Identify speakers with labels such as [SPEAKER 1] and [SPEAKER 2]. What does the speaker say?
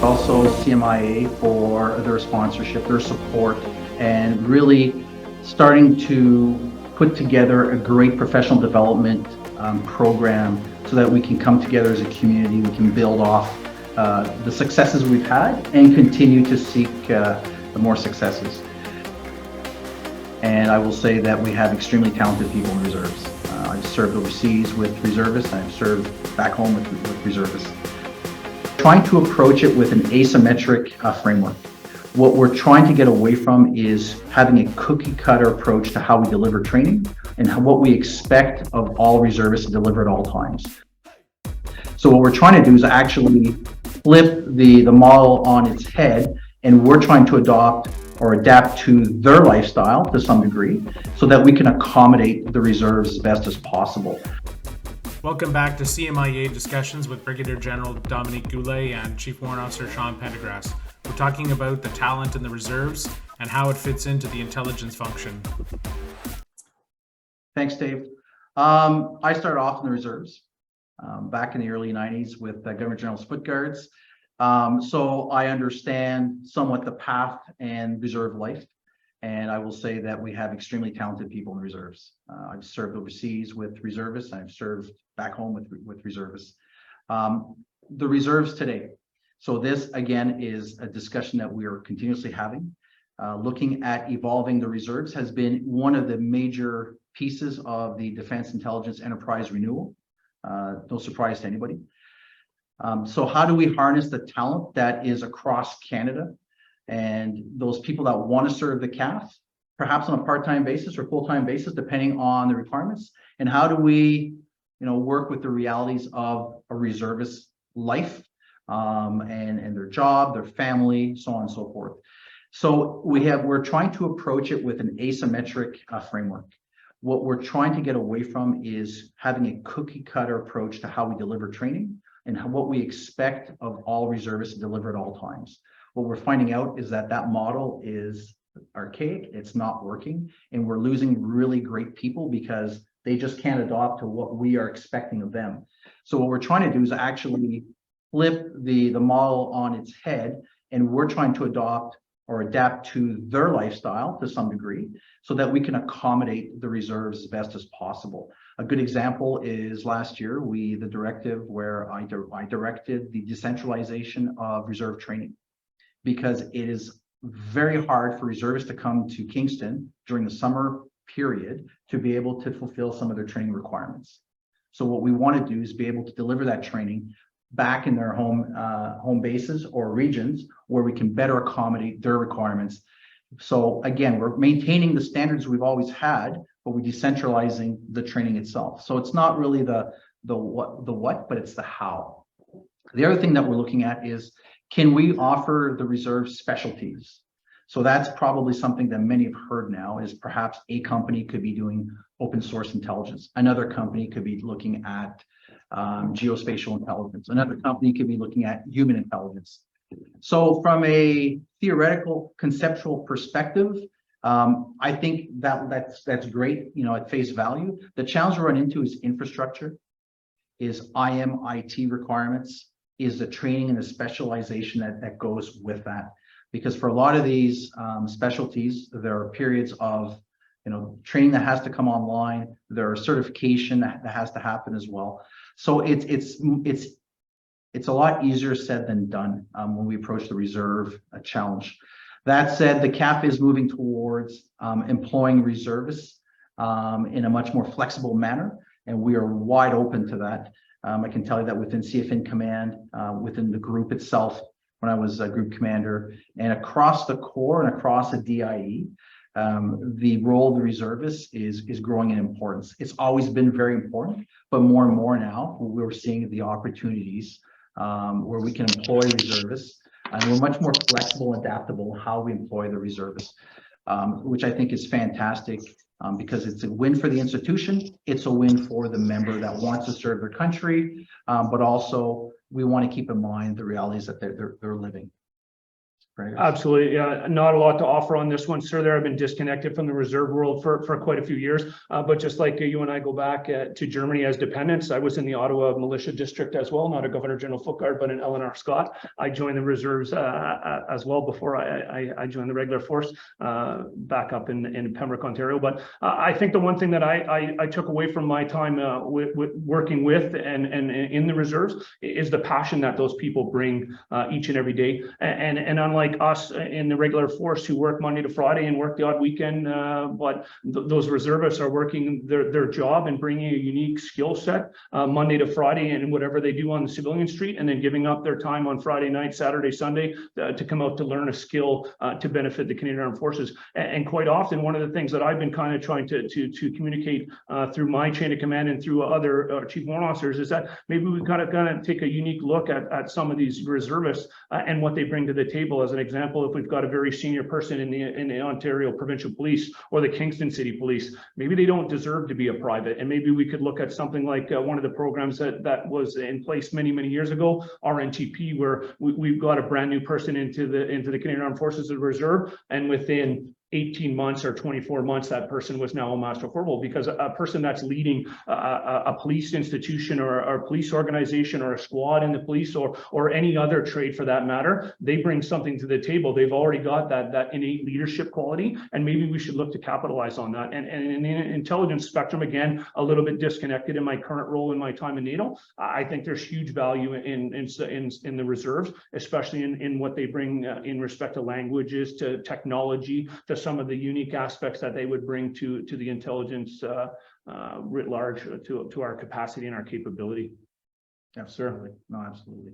[SPEAKER 1] Also CMIA for their sponsorship, their support, and really starting to put together a great professional development program so that we can come together as a community, we can build off the successes we've had and continue to seek more successes. And I will say that we have extremely talented people in reserves. I've served overseas with reservists, and I've served back home with reservists. Trying to approach it with an asymmetric framework. What we're trying to get away from is having a cookie cutter approach to how we deliver training and what we expect of all reservists to deliver at all times. So what we're trying to do is actually flip the model on its head, and we're trying to adopt or adapt to their lifestyle to some degree so that we can accommodate the reserves as best as possible.
[SPEAKER 2] Welcome back to CMIA discussions with Brigadier General Dominique Goulet and Chief Warrant Officer Sean Pendergast. We're talking about the talent in the reserves and how it fits into the intelligence function.
[SPEAKER 1] Thanks, Dave. I started off in the reserves back in the early 90s with Governor General Foot Guards. So I understand somewhat the path and reserve life. And I will say that we have extremely talented people in reserves. I've served overseas with reservists, and I've served back home with reservists. The reserves today. So this, again, is a discussion that we are continuously having. Looking at evolving the reserves has been one of the major pieces of the Defense Intelligence Enterprise Renewal. No surprise to anybody. So how do we harness the talent that is across Canada and those people that want to serve the CAF, perhaps on a part-time basis or full-time basis, depending on the requirements? And how do we, work with the realities of a reservist life and their job, their family, so on and so forth. So we're trying to approach it with an asymmetric framework. What we're trying to get away from is having a cookie cutter approach to how we deliver training and what we expect of all reservists to deliver at all times. What we're finding out is that model is archaic, it's not working, and we're losing really great people because they just can't adopt to what we are expecting of them. So what we're trying to do is actually flip the model on its head, and we're trying to adopt or adapt to their lifestyle to some degree so that we can accommodate the reserves as best as possible. A good example is last year, the directive where I directed the decentralization of reserve training, because it is very hard for reservists to come to Kingston during the summer period to be able to fulfill some of their training requirements. So what we want to do is be able to deliver that training back in their home bases or regions where we can better accommodate their requirements. So again, we're maintaining the standards we've always had, but we're decentralizing the training itself. So it's not really the what, but it's the how. The other thing that we're looking at is, can we offer the reserve specialties? So that's probably something that many have heard now, is perhaps a company could be doing open source intelligence. Another company could be looking at geospatial intelligence. Another company could be looking at human intelligence. So from a theoretical, conceptual perspective, I think that's great, at face value. The challenge we run into is infrastructure, is IT requirements, is the training and the specialization that goes with that. Because for a lot of these specialties, there are periods of training that has to come online. There are certification that has to happen as well. So it's a lot easier said than done when we approach the reserve challenge. That said, the CAF is moving towards employing reservists in a much more flexible manner, and we are wide open to that. I can tell you that within CFN Command, within the group itself, when I was a group commander, and across the Corps and across the DIE, the role of the reservist is growing in importance. It's always been very important, but more and more now, we're seeing the opportunities where we can employ reservists, and we're much more flexible and adaptable in how we employ the reservists, which I think is fantastic. Because it's a win for the institution, it's a win for the member that wants to serve their country, but also we want to keep in mind the realities that they're living.
[SPEAKER 3] Absolutely. Not a lot to offer on this one, sir. There, I've been disconnected from the reserve world for quite a few years. But just like you and I go back to Germany as dependents, I was in the Ottawa militia district as well, not a Governor General Foot Guard, but an Eleanor Scott. I joined the reserves as well before I joined the regular force back up in Pembroke, Ontario. But I think the one thing that I took away from my time working with and in the reserves is the passion that those people bring each and every day. And unlike us in the regular force who work Monday to Friday and work the odd weekend, but those reservists are working their job and bringing a unique skill set Monday to Friday and whatever they do on the civilian street, and then giving up their time on Friday night, Saturday, Sunday to come out to learn a skill to benefit the Canadian Armed Forces. And quite often, one of the things that I've been kind of trying to communicate through my chain of command and through other chief warrant officers is that maybe we've got to take a unique look at some of these reservists and what they bring to the table. As an example, if we've got a very senior person in the Ontario Provincial Police or the Kingston City Police, maybe they don't deserve to be a private, and maybe we could look at something like one of the programs that was in place many years ago, RNTP, where we've got a brand new person into the Canadian Armed Forces of Reserve, and within 18 months or 24 months, that person was now a master corporal, because a person that's leading a police institution or a police organization or a squad in the police or any other trade for that matter, they bring something to the table. They've already got that innate leadership quality, and maybe we should look to capitalize on that. And in the intelligence spectrum, again, a little bit disconnected in my current role in my time in NATO, I think there's huge value in the reserves, especially in what they bring in respect to languages, to technology, to some of the unique aspects that they would bring to the intelligence writ large, to our capacity and our capability.
[SPEAKER 1] Absolutely. No, absolutely.